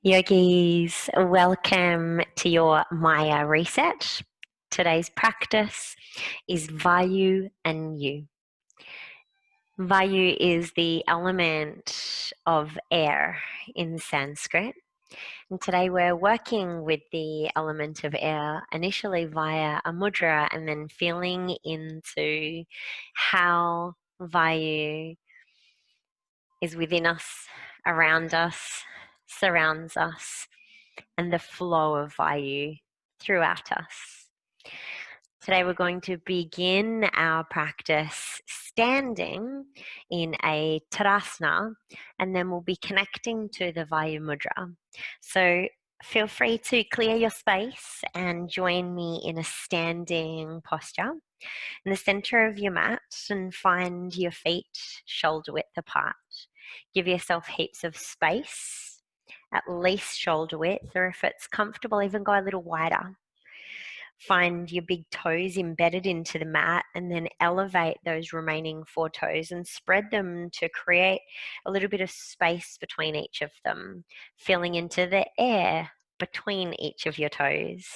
Yogis, welcome to your Maya reset. Today's practice is Vayu and You. Vayu is the element of air in Sanskrit. And today we're working with the element of air initially via a mudra and then feeling into how Vayu is within us, around us, surrounds us, and the flow of Vayu throughout us. Today we're going to begin our practice standing in a Tadasana, and then we'll be connecting to the Vayu Mydra. So feel free to clear your space and join me in a standing posture in the center of your mat and find your feet shoulder width apart. Give yourself heaps of space, at least shoulder width, or if it's comfortable, even go a little wider. Find your big toes embedded into the mat and then elevate those remaining 4 toes and spread them to create a little bit of space between each of them, filling into the air between each of your toes.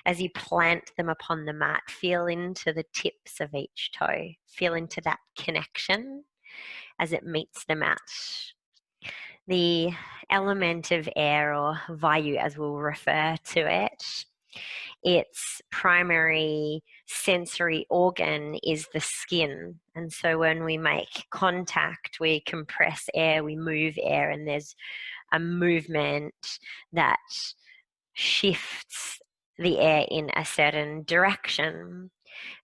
As you plant them upon the mat, feel into the tips of each toe. Feel into that connection as it meets the mat. The element of air, or Vayu as we'll refer to it, its primary sensory organ is the skin. And so when we make contact, we compress air, we move air, and there's a movement that shifts the air in a certain direction.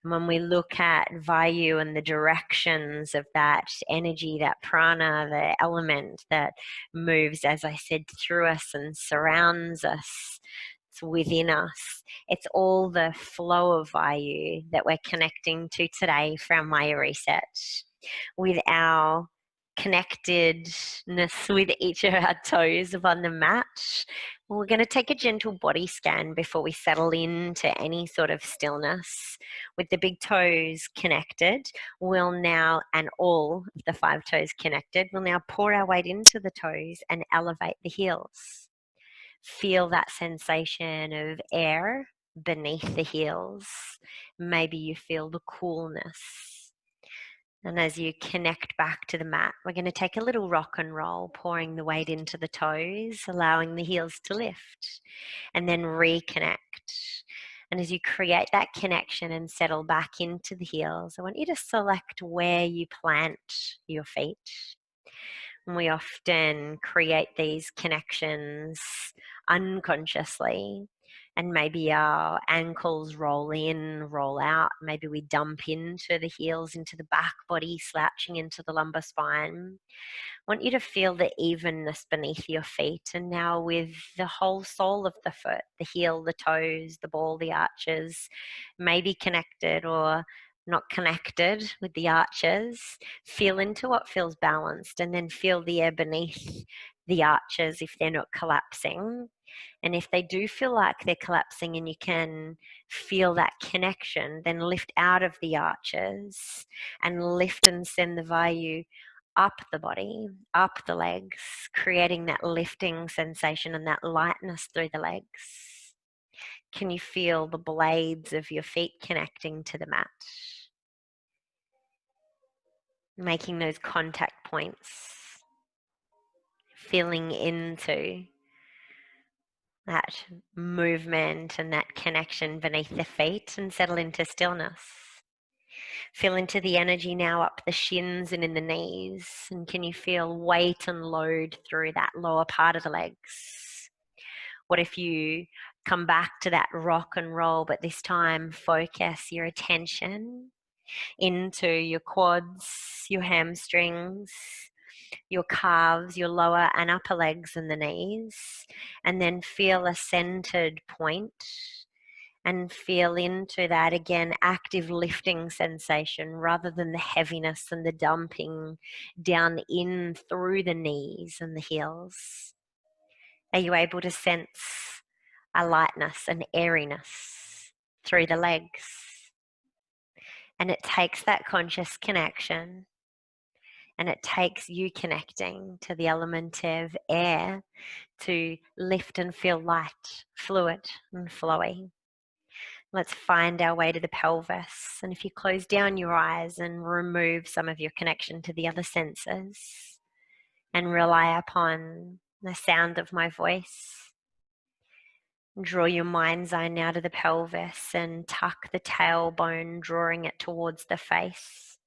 And when we look at Vayu and the directions of that energy, that prana, the element that moves, as I said, through us and surrounds us, it's within us. It's all the flow of Vayu that we're connecting to today from Maya Reset. With our connectedness with each of our toes upon the mat, we're going to take a gentle body scan before we settle into any sort of stillness. With the big toes connected, we'll now, and all of the 5 toes connected, we'll now pour our weight into the toes and elevate the heels. Feel that sensation of air beneath the heels. Maybe you feel the coolness. And as you connect back to the mat, we're going to take a little rock and roll, pouring the weight into the toes, allowing the heels to lift, and then reconnect. And as you create that connection and settle back into the heels, I want you to select where you plant your feet. And we often create these connections unconsciously, and maybe our ankles roll in, roll out. Maybe we dump into the heels, into the back body, slouching into the lumbar spine. I want you to feel the evenness beneath your feet, and now with the whole sole of the foot, the heel, the toes, the ball, the arches, maybe connected or not connected with the arches. Feel into what feels balanced, and then feel the air beneath the arches if they're not collapsing. And if they do feel like they're collapsing and you can feel that connection, then lift out of the arches and lift and send the Vayu up the body, up the legs, creating that lifting sensation and that lightness through the legs. Can you feel the blades of your feet connecting to the mat? Making those contact points, feeling into that movement and that connection beneath the feet, and settle into stillness. Feel into the energy now up the shins and in the knees, and can you feel weight and load through that lower part of the legs? What if you come back to that rock and roll, but this time focus your attention into your quads, your hamstrings, your calves, your lower and upper legs and the knees, and then feel a centered point and feel into that again active lifting sensation rather than the heaviness and the dumping down in through the knees and the heels. Are you able to sense a lightness, an airiness through the legs? And it takes that conscious connection And it takes you connecting to the element of air to lift and feel light, fluid and flowy. Let's find our way to the pelvis. And if you close down your eyes and remove some of your connection to the other senses and rely upon the sound of my voice, draw your mind's eye now to the pelvis and tuck the tailbone, drawing it towards the face.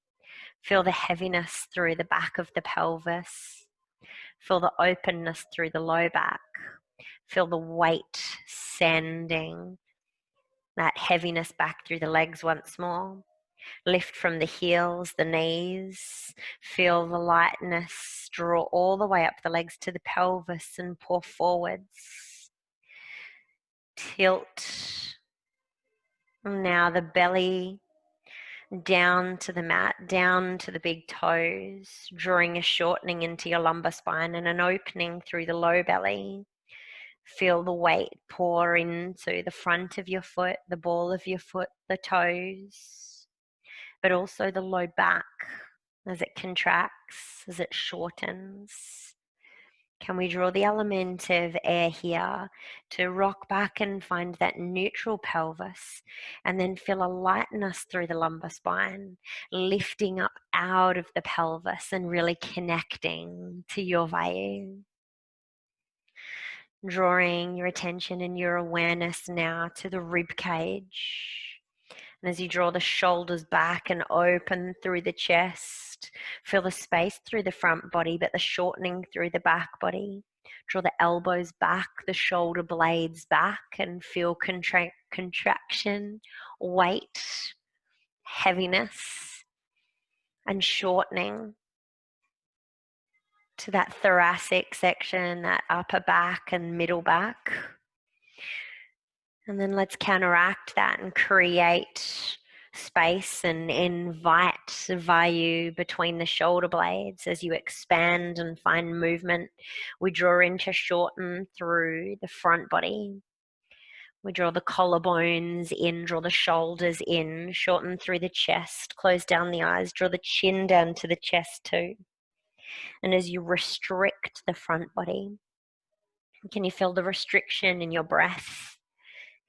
Feel the heaviness through the back of the pelvis. Feel the openness through the low back. Feel the weight sending that heaviness back through the legs once more. Lift from the heels, the knees. Feel the lightness draw all the way up the legs to the pelvis and pour forwards. Tilt. Now the belly down to the mat, down to the big toes, drawing a shortening into your lumbar spine and an opening through the low belly. Feel the weight pour into the front of your foot, the ball of your foot, the toes, but also the low back as it contracts, as it shortens. Can we draw the element of air here to rock back and find that neutral pelvis, and then feel a lightness through the lumbar spine, lifting up out of the pelvis and really connecting to your Vayu. Drawing your attention and your awareness now to the rib cage. And as you draw the shoulders back and open through the chest, feel the space through the front body, but the shortening through the back body. Draw the elbows back, the shoulder blades back, and feel contraction, weight, heaviness, and shortening to that thoracic section, that upper back and middle back. And then let's counteract that and create space and invite Vayu between the shoulder blades as you expand and find movement. We draw in to shorten through the front body. We draw the collarbones in, draw the shoulders in, shorten through the chest, close down the eyes, draw the chin down to the chest too. And as you restrict the front body, can you feel the restriction in your breath?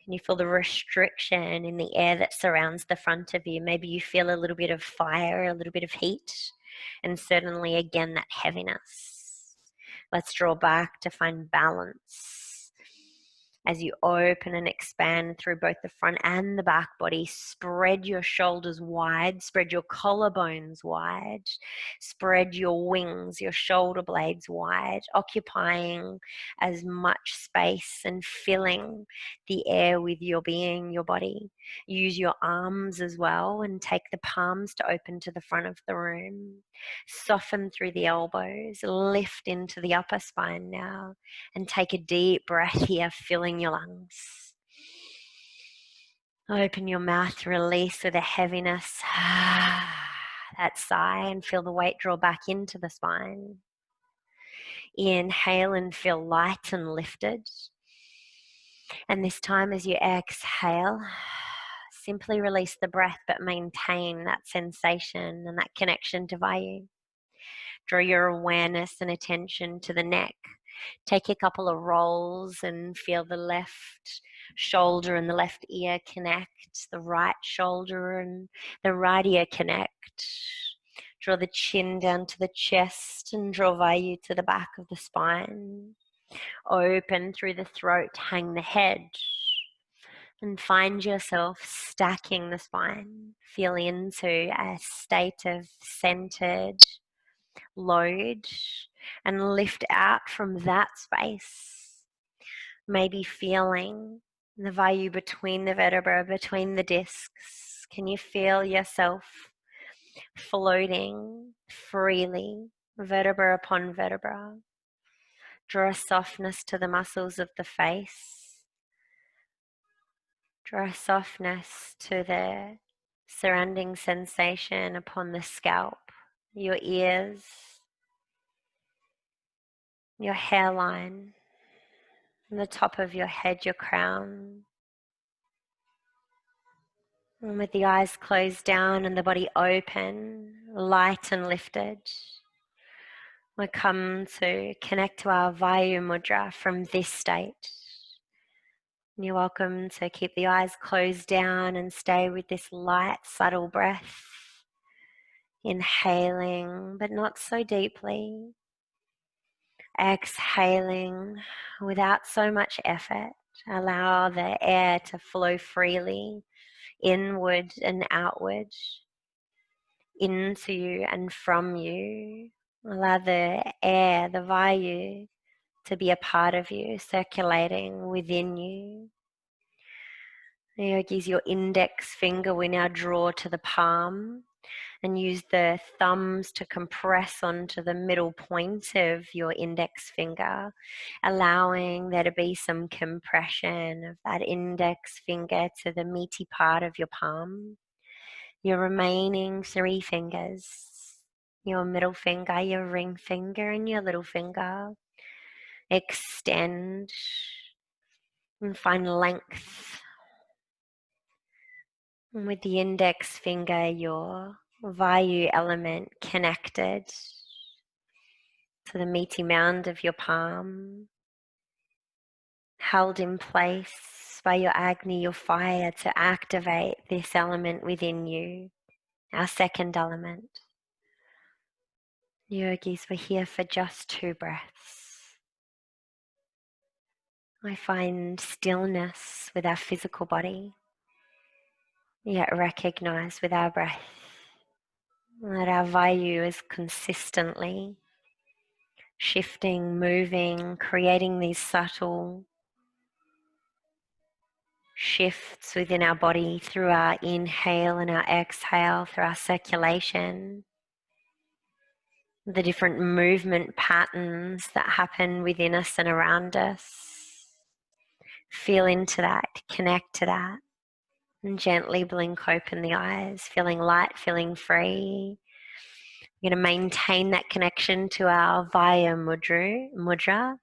Can you feel the restriction in the air that surrounds the front of you? Maybe you feel a little bit of fire, a little bit of heat, and certainly again that heaviness. Let's draw back to find balance. As you open and expand through both the front and the back body, spread your shoulders wide, spread your collarbones wide, spread your wings, your shoulder blades wide, occupying as much space and filling the air with your being, your body. Use your arms as well and take the palms to open to the front of the room. Soften through the elbows, lift into the upper spine now, and take a deep breath here, filling your lungs. Open your mouth, release with a heaviness. That sigh, and feel the weight draw back into the spine. Inhale and feel light and lifted. And this time as you exhale, simply release the breath, but maintain that sensation and that connection to Vayu. Draw your awareness and attention to the neck. Take a couple of rolls and feel the left shoulder and the left ear connect, the right shoulder and the right ear connect. Draw the chin down to the chest and draw Vayu to the back of the spine. Open through the throat, hang the head, and find yourself stacking the spine. Feel into a state of centered load and lift out from that space. Maybe feeling the Vayu between the vertebrae, between the discs. Can you feel yourself floating freely, vertebra upon vertebra? Draw a softness to the muscles of the face. Draw a softness to the surrounding sensation upon the scalp, your ears, your hairline, and the top of your head, your crown. And with the eyes closed down and the body open, light and lifted, We come to connect to our Vayu Mudra from this state. You're welcome to keep the eyes closed down and stay with this light, subtle breath. Inhaling, but not so deeply. Exhaling without so much effort. Allow the air to flow freely, inward and outward, into you and from you. Allow the air, the Vayu, to be a part of you, circulating within you. Yogis, your index finger we now draw to the palm and use the thumbs to compress onto the middle point of your index finger, allowing there to be some compression of that index finger to the meaty part of your palm. Your remaining 3 fingers, your middle finger, your ring finger, and your little finger, extend and find length. And with the index finger, your Vayu element connected to the meaty mound of your palm, held in place by your Agni, your fire, to activate this element within you, our second element. Yogis, we're here for just 2 breaths. I find stillness with our physical body, yet recognize with our breath that our Vayu is consistently shifting, moving, creating these subtle shifts within our body through our inhale and our exhale, through our circulation, the different movement patterns that happen within us and around us. Feel into that, connect to that, and gently blink open the eyes, feeling light, feeling free. We're going to maintain that connection to our Vayu Mudra,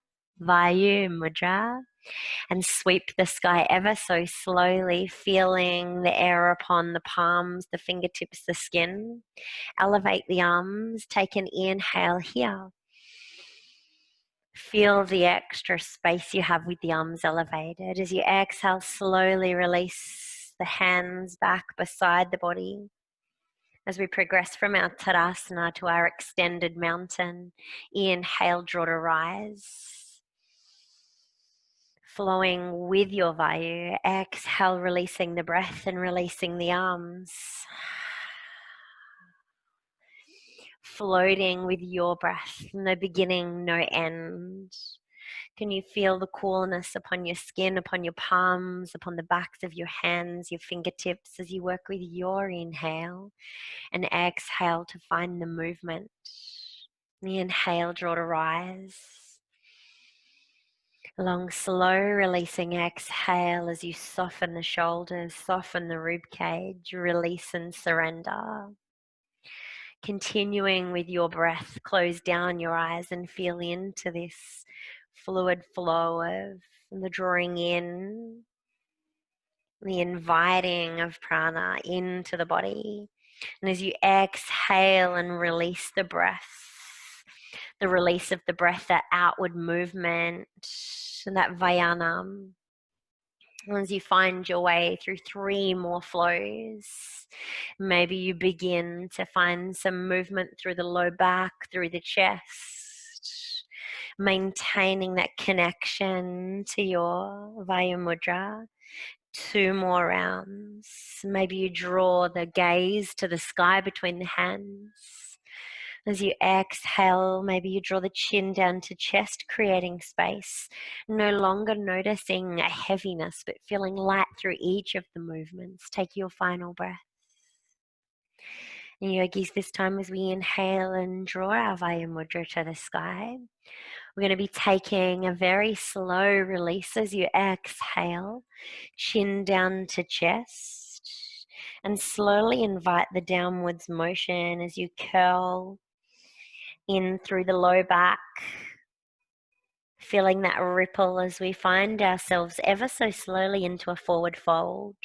and sweep the sky ever so slowly, feeling the air upon the palms, the fingertips, the skin. Elevate the arms, take an inhale here. Feel the extra space you have with the arms elevated. As you exhale, slowly release the hands back beside the body. As we progress from our Tadasana to our extended mountain, inhale, draw to rise. Flowing with your Vayu, exhale, releasing the breath and releasing the arms. Floating with your breath, no beginning, no end. Can you feel the coolness upon your skin, upon your palms, upon the backs of your hands, your fingertips as you work with your inhale, and exhale to find the movement. The inhale, draw to rise. Long, slow releasing exhale as you soften the shoulders, soften the rib cage, release and surrender. Continuing with your breath, close down your eyes and feel into this fluid flow of the drawing in, the inviting of prana into the body. And as you exhale and release the breath, the release of the breath, that outward movement, and that vayanam. As you find your way through 3 more flows, maybe you begin to find some movement through the low back, through the chest, maintaining that connection to your Vayu Mudra. 2 more rounds. Maybe you draw the gaze to the sky between the hands. As you exhale, maybe you draw the chin down to chest, creating space. No longer noticing a heaviness, but feeling light through each of the movements. Take your final breath. And yogis, this time as we inhale and draw our Vayu Mudra to the sky, we're going to be taking a very slow release as you exhale, chin down to chest, and slowly invite the downwards motion as you curl in through the low back, feeling that ripple as we find ourselves ever so slowly into a forward fold.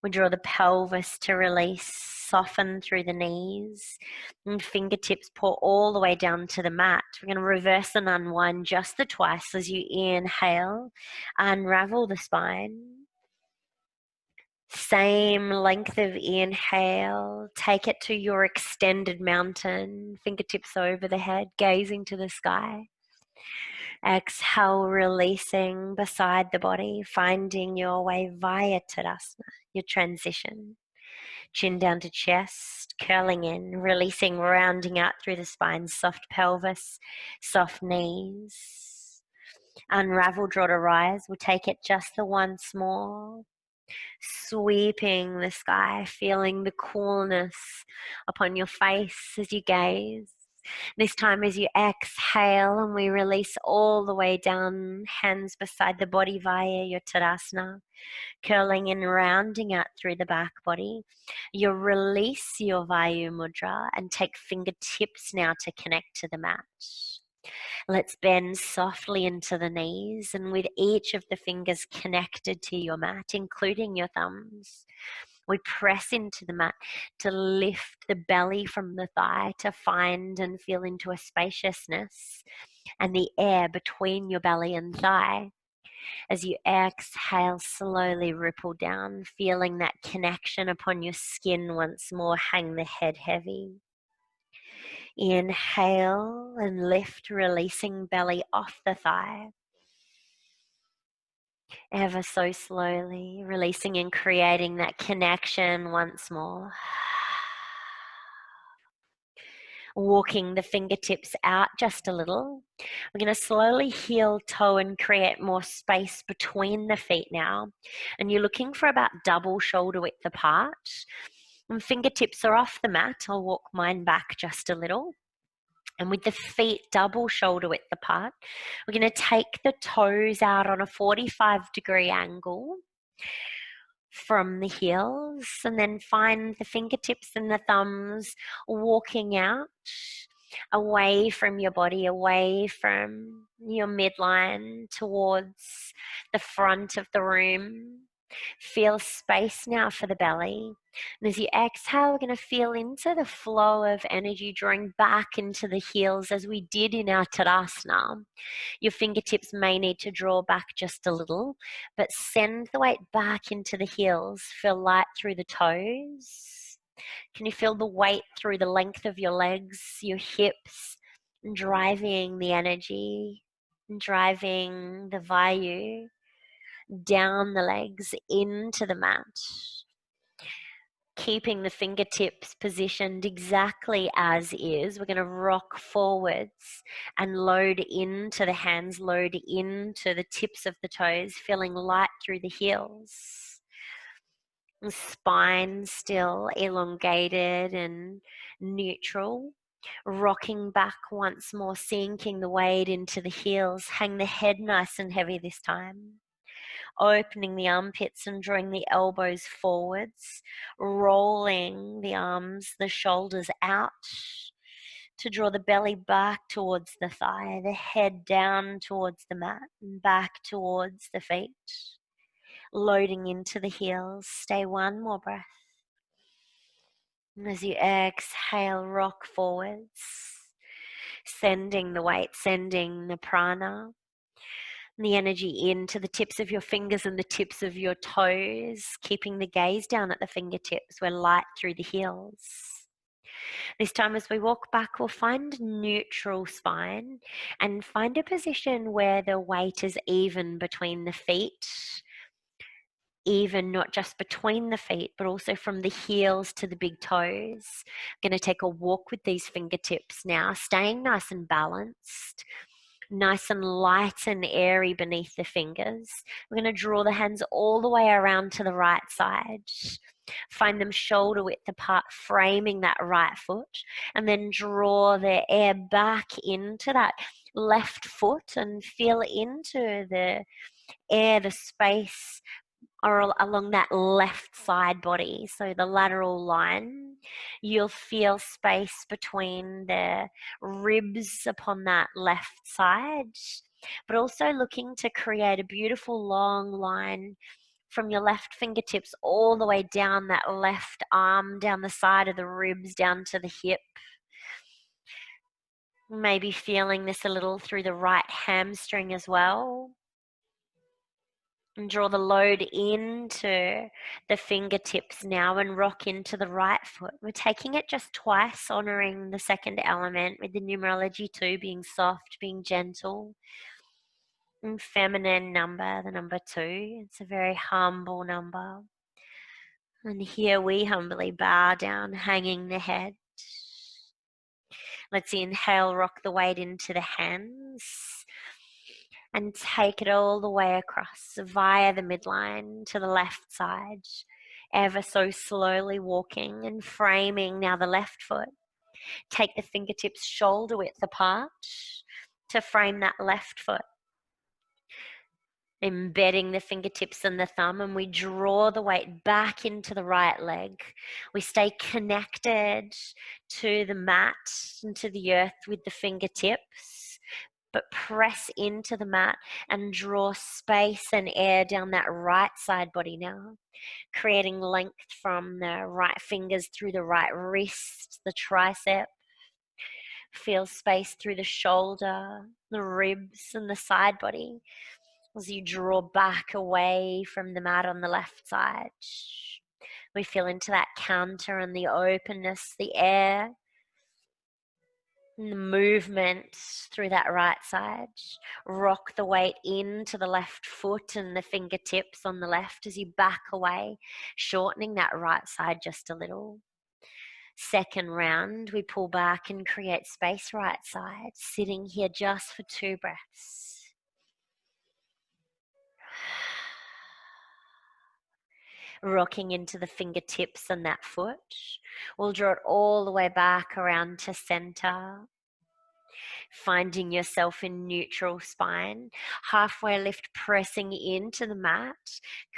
We draw the pelvis to release, soften through the knees, and fingertips pour all the way down to the mat. We're going to reverse and unwind just the twice as you inhale, unravel the spine. Same length of inhale, take it to your extended mountain, fingertips over the head, gazing to the sky. Exhale, releasing beside the body, finding your way via Tadasana, your transition. Chin down to chest, curling in, releasing, rounding out through the spine, soft pelvis, soft knees. Unravel, draw to rise. We'll take it just the once more. Sweeping the sky, feeling the coolness upon your face as you gaze. This time as you exhale, and we release all the way down, hands beside the body via your Tadasana, curling and rounding out through the back body. You release your Vayu Mydra and take fingertips now to connect to the mat. Let's bend softly into the knees, and with each of the fingers connected to your mat, including your thumbs, we press into the mat to lift the belly from the thigh, to find and feel into a spaciousness and the air between your belly and thigh. As you exhale, slowly ripple down, feeling that connection upon your skin once more. Hang the head heavy. Inhale and lift, releasing belly off the thigh. Ever so slowly, releasing and creating that connection once more. Walking the fingertips out just a little. We're going to slowly heel toe and create more space between the feet now. And you're looking for about double shoulder width apart. And fingertips are off the mat. I'll walk mine back just a little. And with the feet double shoulder width apart, we're going to take the toes out on a 45-degree angle from the heels, and then find the fingertips and the thumbs walking out away from your body, away from your midline towards the front of the room. Feel space now for the belly. And as you exhale, we're going to feel into the flow of energy, drawing back into the heels as we did in our Tadasana. Your fingertips may need to draw back just a little, but send the weight back into the heels. Feel light through the toes. Can you feel the weight through the length of your legs, your hips, driving the energy, driving the Vayu down the legs into the mat? Keeping the fingertips positioned exactly as is. We're going to rock forwards and load into the hands, load into the tips of the toes, feeling light through the heels. The spine still elongated and neutral. Rocking back once more, sinking the weight into the heels. Hang the head nice and heavy this time. Opening the armpits and drawing the elbows forwards, rolling the arms, the shoulders out to draw the belly back towards the thigh, the head down towards the mat and back towards the feet. Loading into the heels. Stay one more breath. And as you exhale, rock forwards, sending the weight, sending the prana, the energy into the tips of your fingers and the tips of your toes, keeping the gaze down at the fingertips. We're light through the heels. This time as we walk back, we'll find neutral spine and find a position where the weight is even between the feet, even not just between the feet, but also from the heels to the big toes. I'm going to take a walk with these fingertips now, staying nice and balanced. Nice and light and airy beneath the fingers. We're going to draw the hands all the way around to the right side. Find them shoulder width apart, framing that right foot, and then draw the air back into that left foot and feel into the air, the space or along that left side body. So the lateral line, you'll feel space between the ribs upon that left side, but also looking to create a beautiful long line from your left fingertips all the way down that left arm, down the side of the ribs, down to the hip. Maybe feeling this a little through the right hamstring as well. And draw the load into the fingertips now and rock into the right foot. We're taking it just twice, honoring the second element with the numerology 2 being soft, being gentle. And feminine number, the number 2. It's a very humble number. And here we humbly bow down, hanging the head. Let's inhale, rock the weight into the hands. And take it all the way across via the midline to the left side. Ever so slowly walking and framing now the left foot. Take the fingertips shoulder width apart to frame that left foot. Embedding the fingertips and the thumb, and we draw the weight back into the right leg. We stay connected to the mat and to the earth with the fingertips, but press into the mat and draw space and air down that right side body now, creating length from the right fingers through the right wrist, the tricep. Feel space through the shoulder, the ribs, and the side body as you draw back away from the mat on the left side. We feel into that counter and the openness, the air, and the movement through that right side. Rock the weight into the left foot and the fingertips on the left as you back away, shortening that right side just a little. Second round, we pull back and create space right side, sitting here just for 2 breaths. Rocking into the fingertips and that foot. We'll draw it all the way back around to center. Finding yourself in neutral spine. Halfway lift, pressing into the mat,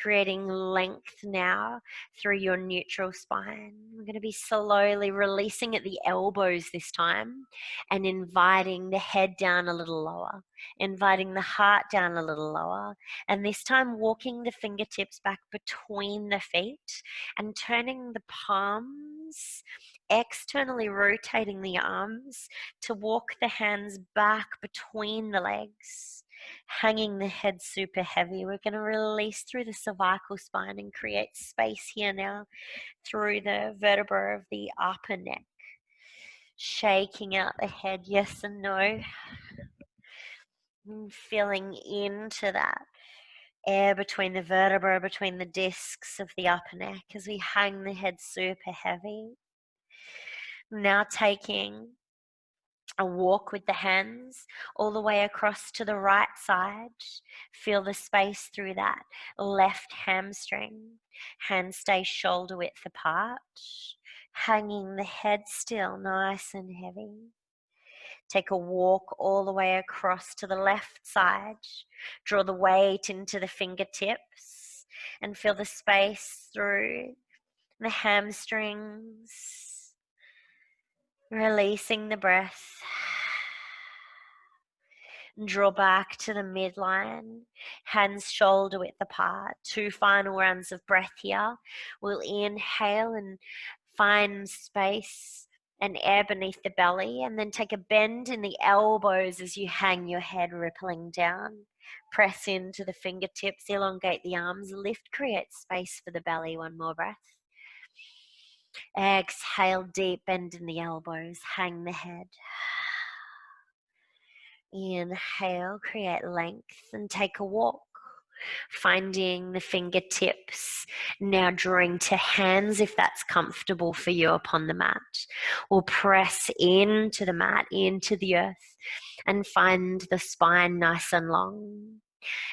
creating length now through your neutral spine. We're going to be slowly releasing at the elbows this time and inviting the head down a little lower, inviting the heart down a little lower, and this time walking the fingertips back between the feet and turning the palms, externally rotating the arms to walk the hands back between the legs, hanging the head super heavy. We're going to release through the cervical spine and create space here now through the vertebra of the upper neck. Shaking out the head, yes and no. And feeling into that air between the vertebra, between the discs of the upper neck as we hang the head super heavy. Now taking a walk with the hands all the way across to the right side. Feel the space through that left hamstring. Hands stay shoulder width apart. Hanging the head still, nice and heavy. Take a walk all the way across to the left side. Draw the weight into the fingertips and feel the space through the hamstrings. Releasing the breath. Draw back to the midline. Hands shoulder width apart. 2 final rounds of breath here. We'll inhale and find space and air beneath the belly, and then take a bend in the elbows as you hang your head rippling down. Press into the fingertips, elongate the arms, lift, create space for the belly. 1 more breath. Exhale, deep bend in the elbows, hang the head. Inhale, create length and take a walk. Finding the fingertips, now drawing to hands if that's comfortable for you upon the mat. Or press into the mat, into the earth, and find the spine nice and long.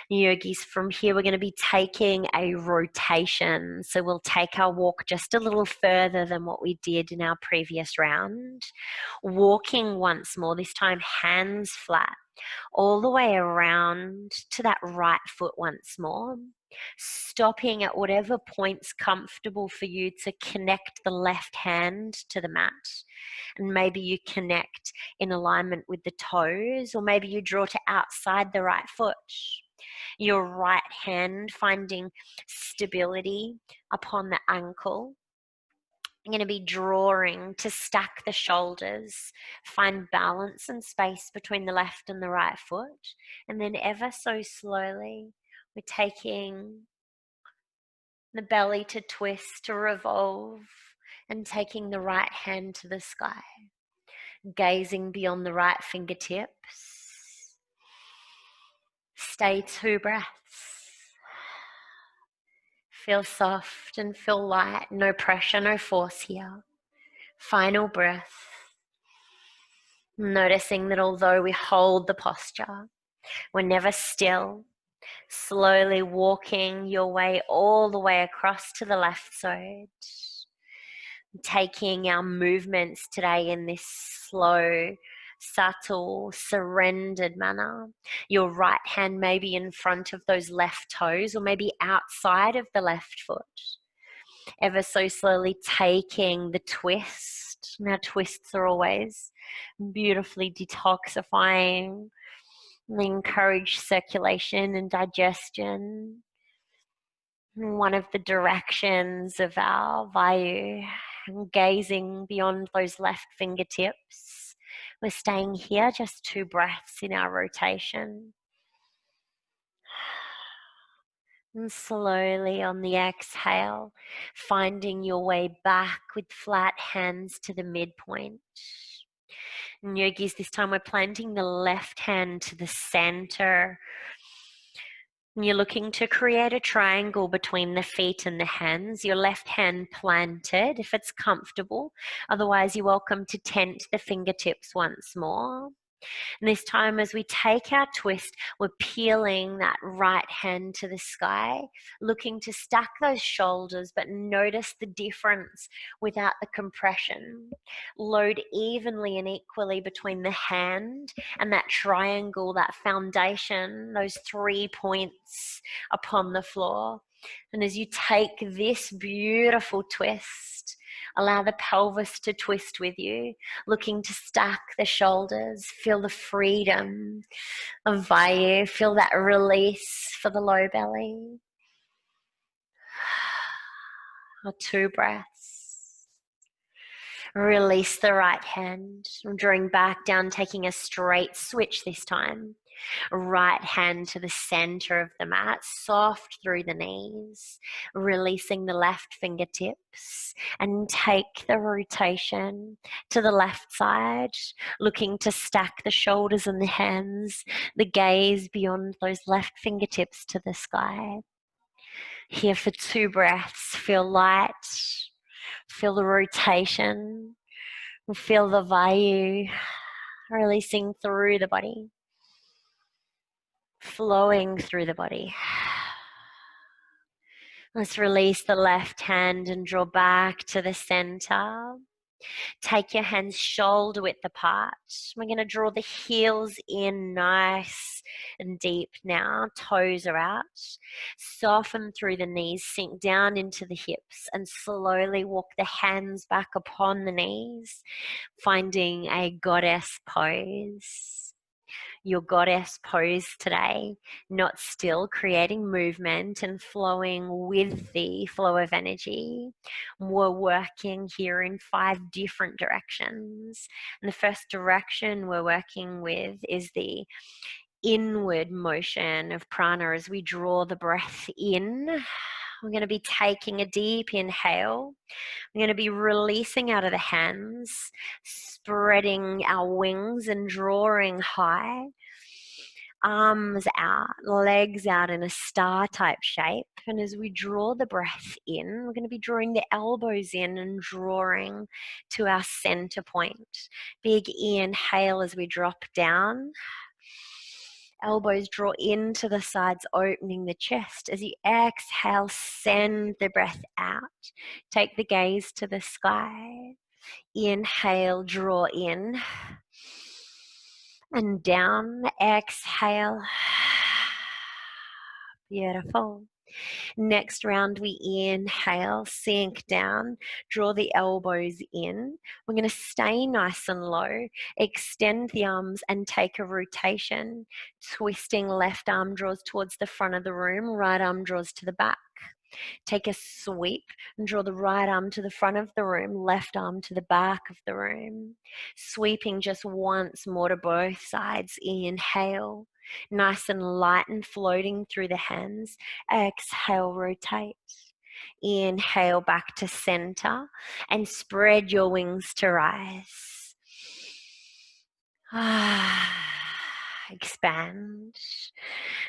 Yogis, from here we're going to be taking a rotation. So we'll take our walk just a little further than what we did in our previous round. Walking once more, this time hands flat, all the way around to that right foot once more. Stopping at whatever point's comfortable for you to connect the left hand to the mat. And maybe you connect in alignment with the toes, or maybe you draw to outside the right foot. Your right hand finding stability upon the ankle. I'm going to be drawing to stack the shoulders, find balance and space between the left and the right foot. And then ever so slowly, we're taking the belly to twist, to revolve, and taking the right hand to the sky, gazing beyond the right fingertips. Stay 2 breaths. Feel soft and feel light, no pressure, no force here. Final breath. Noticing that although we hold the posture, we're never still. Slowly walking your way all the way across to the left side. Taking our movements today in this slow, subtle, surrendered manner. Your right hand may be in front of those left toes or maybe outside of the left foot. Ever so slowly taking the twist. Now twists are always beautifully detoxifying. They encourage circulation and digestion. One of the directions of our Vayu, gazing beyond those left fingertips. We're staying here, just 2 breaths in our rotation. And slowly on the exhale, finding your way back with flat hands to the midpoint. And yogis, this time we're planting the left hand to the center. And you're looking to create a triangle between the feet and the hands. Your left hand planted if it's comfortable. Otherwise, you're welcome to tent the fingertips once more. And this time as we take our twist, we're peeling that right hand to the sky, looking to stack those shoulders, but notice the difference without the compression. Load evenly and equally between the hand and that triangle, that foundation, those 3 points upon the floor. And as you take this beautiful twist, allow the pelvis to twist with you, looking to stack the shoulders. Feel the freedom of Vayu. Feel that release for the low belly. 2 breaths. Release the right hand. Drawing back down, taking a straight switch this time. Right hand to the center of the mat, soft through the knees, releasing the left fingertips, and take the rotation to the left side, looking to stack the shoulders and the hands, the gaze beyond those left fingertips to the sky. Here for 2 breaths, feel light, feel the rotation, feel the Vayu releasing through the body. Flowing through the body. Let's release the left hand and draw back to the center. Take your hands shoulder width apart. We're going to draw the heels in nice and deep now. Toes are out. Soften through the knees, sink down into the hips, and slowly walk the hands back upon the knees, finding a goddess pose. Your goddess pose today, not still, creating movement and flowing with the flow of energy. We're working here in 5 different directions. And the first direction we're working with is the inward motion of prana as we draw the breath in. We're going to be taking a deep inhale. We're going to be releasing out of the hands, spreading our wings and drawing high. Arms out, legs out in a star type shape. And as we draw the breath in, we're going to be drawing the elbows in and drawing to our center point. Big inhale as we drop down. Elbows draw into the sides, opening the chest. As you exhale, send the breath out. Take the gaze to the sky. Inhale, draw in. And down, exhale. Beautiful. Next round, we inhale, sink down, draw the elbows in. We're going to stay nice and low, extend the arms and take a rotation. Twisting, left arm draws towards the front of the room, right arm draws to the back. Take a sweep and draw the right arm to the front of the room, left arm to the back of the room. Sweeping just once more to both sides. Inhale, nice and light and floating through the hands. Exhale, rotate. Inhale back to center and spread your wings to rise. Expand.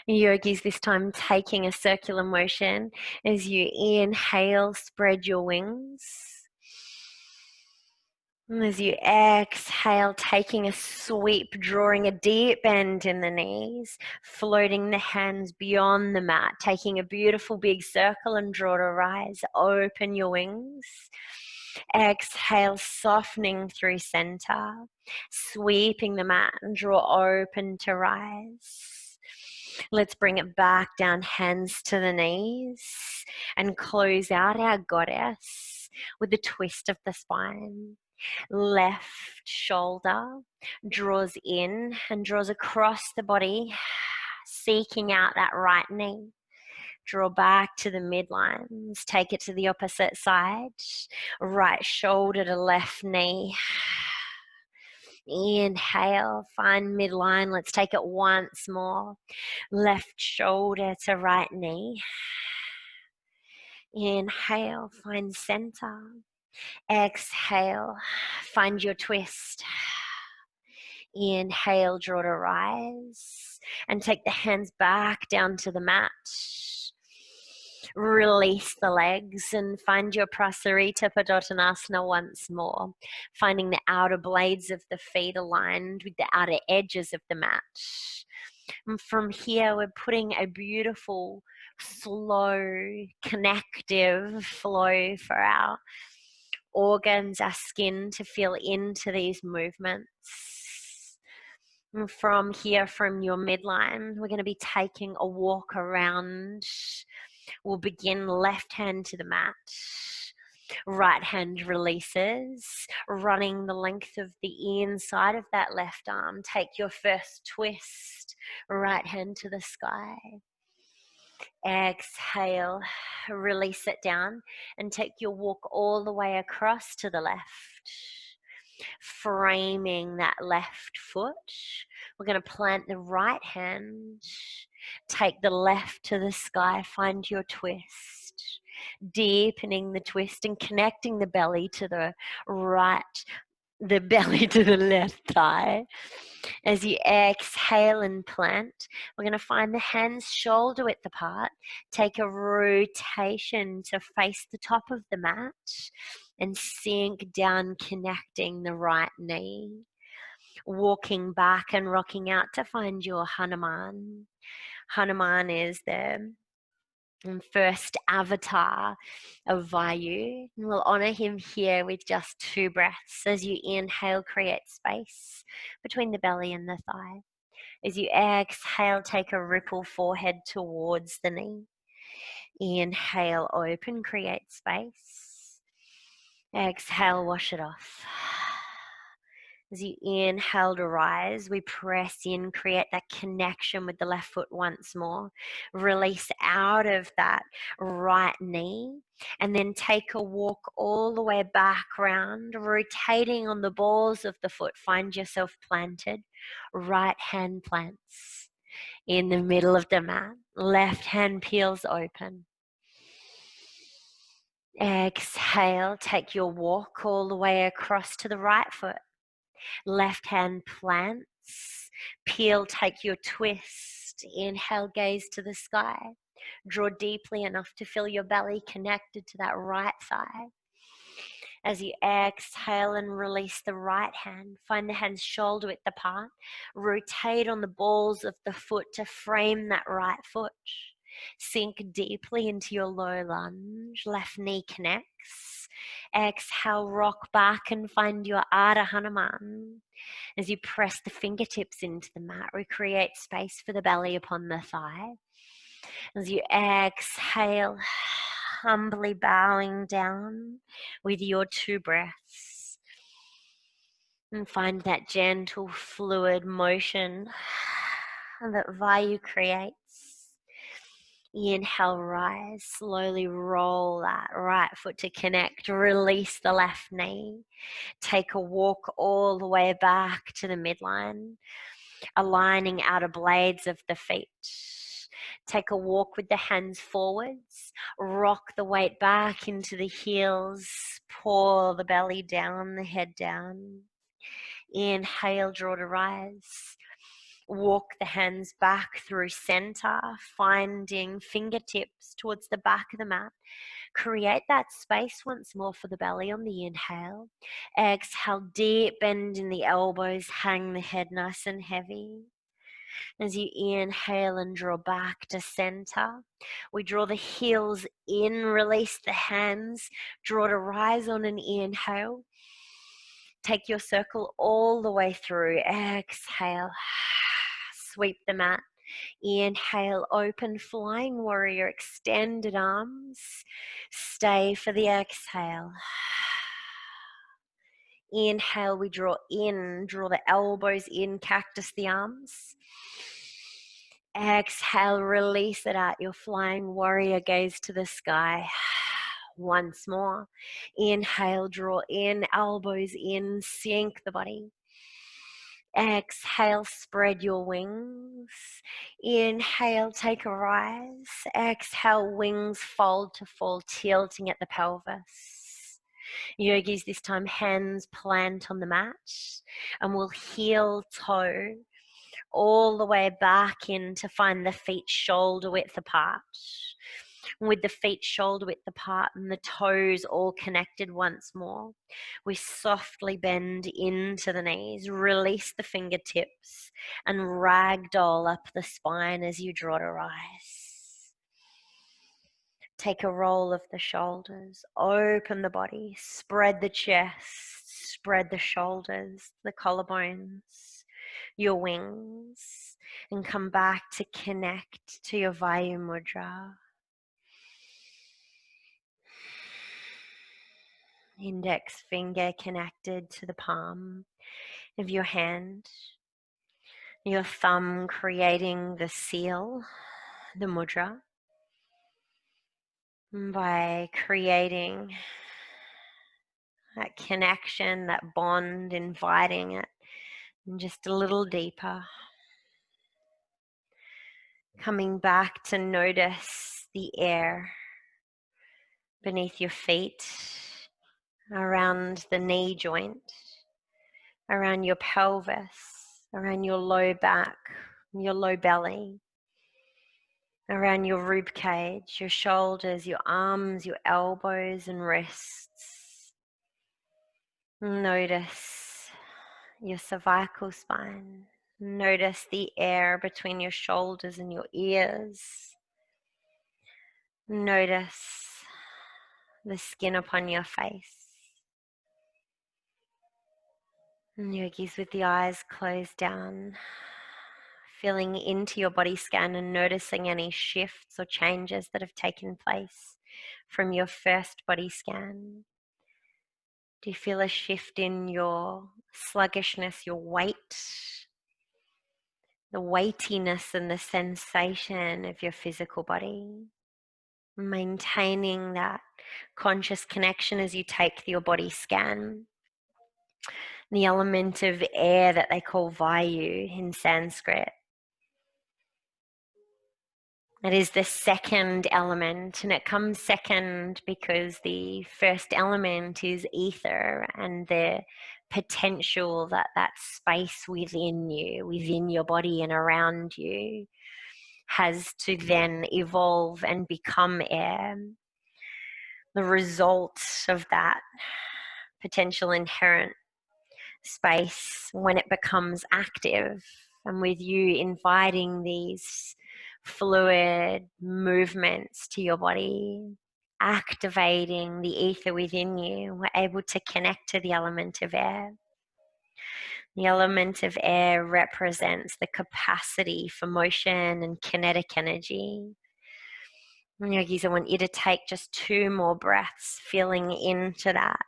Yogis, this time taking a circular motion as you inhale, spread your wings. And as you exhale, taking a sweep, drawing a deep bend in the knees, floating the hands beyond the mat, taking a beautiful big circle and draw to rise. Open your wings. Exhale, softening through center, sweeping the mat and draw open to rise. Let's bring it back down, hands to the knees, and close out our goddess with the twist of the spine. Left shoulder draws in and draws across the body, seeking out that right knee. Draw back to the midlines, take it to the opposite side. Right shoulder to left knee. Inhale, find midline. Let's take it once more. Left shoulder to right knee. Inhale, find center. Exhale, find your twist. Inhale, draw to rise. And take the hands back down to the mat. Release the legs and find your Prasārita Pādottānāsana once more. Finding the outer blades of the feet aligned with the outer edges of the mat. And from here, we're putting a beautiful, slow, connective flow for our organs, our skin to feel into these movements. And from here, from your midline, we're going to be taking a walk around. We'll begin left hand to the mat. Right hand releases, running the length of the inside of that left arm. Take your first twist, right hand to the sky. Exhale, release it down and take your walk all the way across to the left. Framing that left foot, we're going to plant the right hand, take the left to the sky, find your twist, deepening the twist and connecting the belly to the right, the belly to the left thigh. As you exhale and plant, we're going to find the hands shoulder width apart. Take a rotation to face the top of the mat and sink down, connecting the right knee. Walking back and rocking out to find your Hanuman. Hanuman is the first avatar of Vayu. And we'll honor him here with just 2 breaths. As you inhale, create space between the belly and the thigh. As you exhale, take a ripple forehead towards the knee. Inhale, open, create space. Exhale, wash it off. As you inhale to rise, we press in, create that connection with the left foot once more. Release out of that right knee and then take a walk all the way back round, rotating on the balls of the foot. Find yourself planted. Right hand plants in the middle of the mat. Left hand peels open. Exhale, take your walk all the way across to the right foot. Left hand plants, peel, take your twist. Inhale, gaze to the sky. Draw deeply enough to feel your belly connected to that right thigh. As you exhale and release the right hand, find the hands shoulder width apart. Rotate on the balls of the foot to frame that right foot. Sink deeply into your low lunge. Left knee connects. Exhale, rock back and find your Ardha Hanuman. As you press the fingertips into the mat, recreate space for the belly upon the thigh. As you exhale, humbly bowing down with your 2 breaths. And find that gentle, fluid motion that Vayu creates. Inhale, rise. Slowly roll that right foot to connect. Release the left knee. Take a walk all the way back to the midline, aligning outer blades of the feet. Take a walk with the hands forwards. Rock the weight back into the heels. Pour the belly down, the head down. Inhale, draw to rise. Walk the hands back through center, finding fingertips towards the back of the mat. Create that space once more for the belly on the inhale. Exhale, deep bend in the elbows, hang the head nice and heavy. As you inhale and draw back to center, we draw the heels in, release the hands, draw to rise on an inhale. Take your circle all the way through. Exhale, sweep the mat. Inhale, open, flying warrior, extended arms. Stay for the exhale. Inhale, we draw in, draw the elbows in, cactus the arms. Exhale, release it out. Your flying warrior, gaze to the sky. Once more. Inhale, draw in, elbows in, sink the body. Exhale, spread your wings. Inhale, take a rise. Exhale, wings fold to fall, tilting at the pelvis. Yogis, this time hands plant on the mat, and we'll heel toe all the way back in to find the feet shoulder width apart. With the feet shoulder width apart and the toes all connected once more, we softly bend into the knees, release the fingertips, and ragdoll up the spine as you draw to rise. Take a roll of the shoulders, open the body, spread the chest, spread the shoulders, the collarbones, your wings, and come back to connect to your Vayu Mydra. Index finger connected to the palm of your hand. Your thumb creating the seal, the mudra, by creating that connection, that bond, inviting it just a little deeper. Coming back to notice the air beneath your feet, around the knee joint, around your pelvis, around your low back, your low belly, around your rib cage, your shoulders, your arms, your elbows and wrists. Notice your cervical spine. Notice the air between your shoulders and your ears. Notice the skin upon your face. And yogis, with the eyes closed down, feeling into your body scan and noticing any shifts or changes that have taken place from your first body scan. Do you feel a shift in your sluggishness, your weight, the weightiness and the sensation of your physical body? Maintaining that conscious connection as you take your body scan. The element of air that they call Vayu in Sanskrit. It is the second element, and it comes second because the first element is ether and the potential that space within you, within your body and around you, has to then evolve and become air. The result of that potential inherent space, when it becomes active, and with you inviting these fluid movements to your body, activating the ether within you, we're able to connect to the element of air. The element of air represents the capacity for motion and kinetic energy. Yogis, I want you to take just 2 more breaths, feeling into that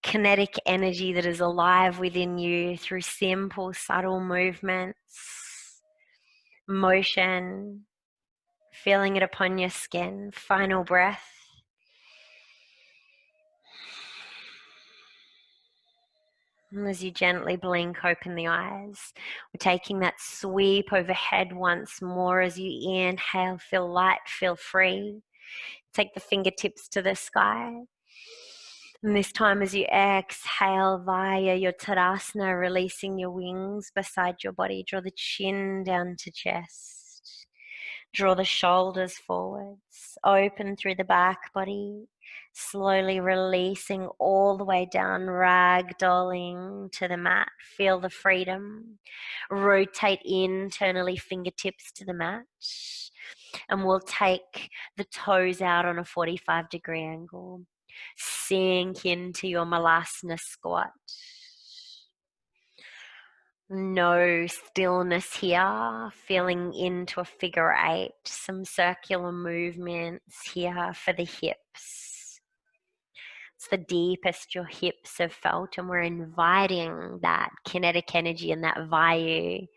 kinetic energy that is alive within you through simple, subtle movements, motion, feeling it upon your skin. Final breath. And as you gently blink open the eyes, we're taking that sweep overhead once more. As you inhale, feel light, feel free. Take the fingertips to the sky. And this time as you exhale via your Tadasana, releasing your wings beside your body, draw the chin down to chest. Draw the shoulders forwards, open through the back body, slowly releasing all the way down, ragdolling to the mat. Feel the freedom. Rotate internally, fingertips to the mat. And we'll take the toes out on a 45-degree angle. Sink into your Malasana squat. No stillness here, feeling into a figure 8, some circular movements here for the hips. It's the deepest your hips have felt, and we're inviting that kinetic energy and that Vayu.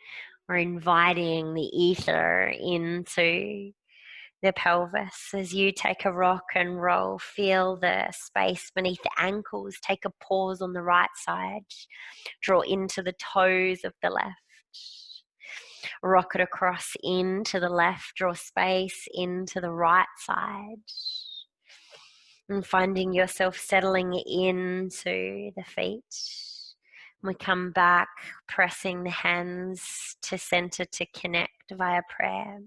We're inviting the ether into the pelvis. As you take a rock and roll, feel the space beneath the ankles. Take a pause on the right side. Draw into the toes of the left. Rock it across into the left. Draw space into the right side. And finding yourself settling into the feet. We come back, pressing the hands to center to connect via prayer.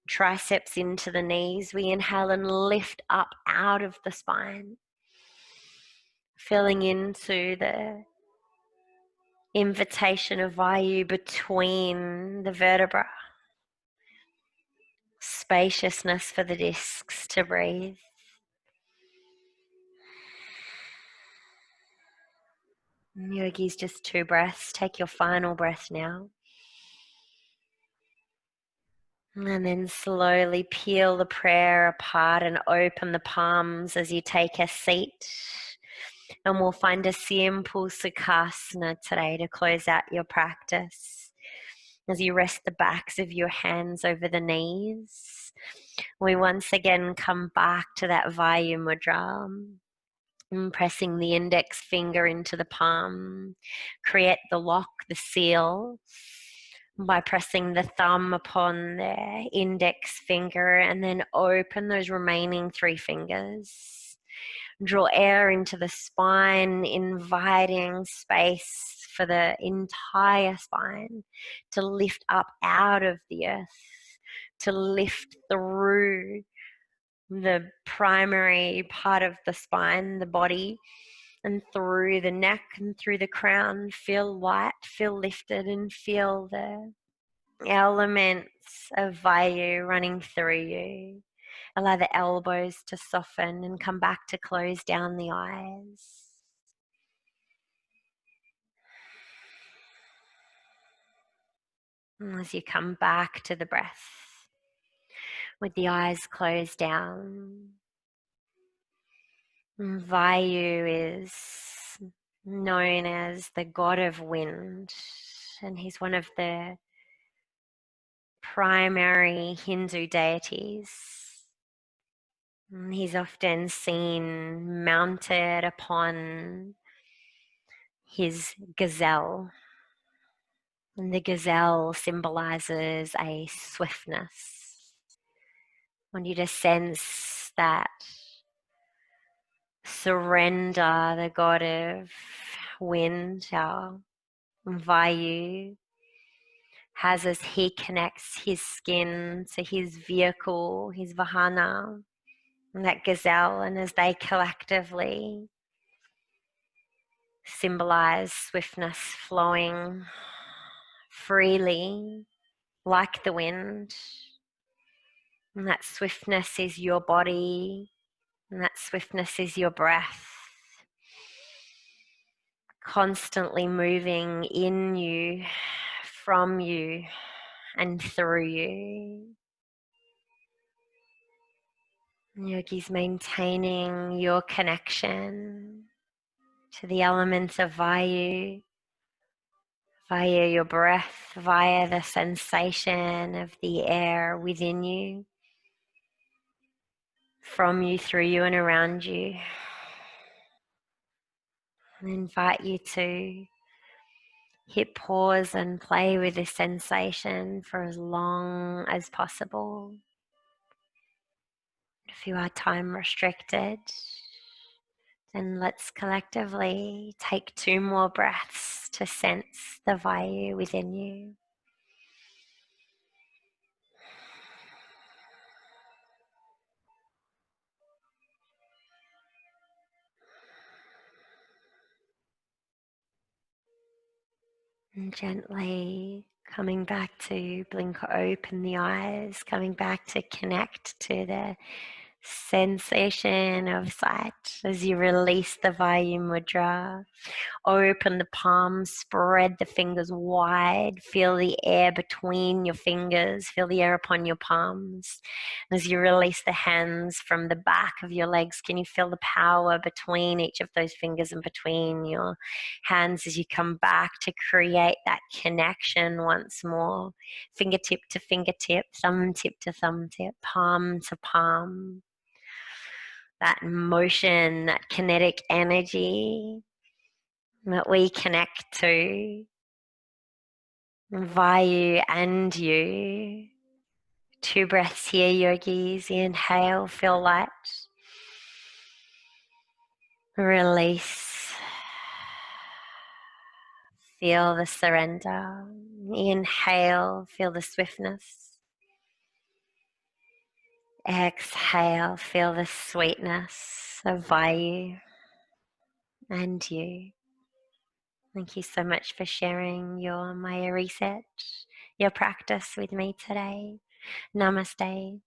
Triceps into the knees. We inhale and lift up out of the spine. Filling into the invitation of Vayu between the vertebra. Spaciousness for the discs to breathe. Yogis, just 2 breaths. Take your final breath now. And then slowly peel the prayer apart and open the palms as you take a seat. And we'll find a simple Sukhasana today to close out your practice. As you rest the backs of your hands over the knees, we once again come back to that Vayu Mydra. And pressing the index finger into the palm, create the lock, the seal, by pressing the thumb upon the index finger, and then open those remaining 3 fingers. Draw air into the spine, inviting space for the entire spine to lift up out of the earth, to lift through the primary part of the spine, the body, and through the neck and through the crown. Feel light, feel lifted, and feel the elements of Vayu running through you. Allow the elbows to soften and come back to close down the eyes. And as you come back to the breath, with the eyes closed down, Vayu is known as the god of wind, and he's one of the primary Hindu deities. He's often seen mounted upon his gazelle, and the gazelle symbolizes a swiftness. I want you to sense that surrender, the god of wind, our Vayu, has as he connects his skin to his vehicle, his vahana, and that gazelle, and as they collectively symbolize swiftness flowing freely like the wind. And that swiftness is your body, and that swiftness is your breath, constantly moving in you, from you, and through you. Yogis, maintaining your connection to the elements of Vayu, via your breath, via the sensation of the air within you, from you, through you, and around you. I invite you to hit pause and play with this sensation for as long as possible. If you are time restricted, then let's collectively take 2 more breaths to sense the Vayu within you. And gently coming back to blink open the eyes, coming back to connect to the sensation of sight as you release the Vayu Mudra. Open the palms, spread the fingers wide, feel the air between your fingers, feel the air upon your palms. As you release the hands from the back of your legs, can you feel the power between each of those fingers and between your hands as you come back to create that connection once more? Fingertip to fingertip, thumb tip to thumb tip, palm to palm. That motion, that kinetic energy that we connect to, Vayu and you. 2 breaths here, yogis. Inhale, feel light. Release. Feel the surrender. Inhale, feel the swiftness. Exhale, feel the sweetness of Vayu and you. Thank you so much for sharing your Maya research, your practice with me today. Namaste.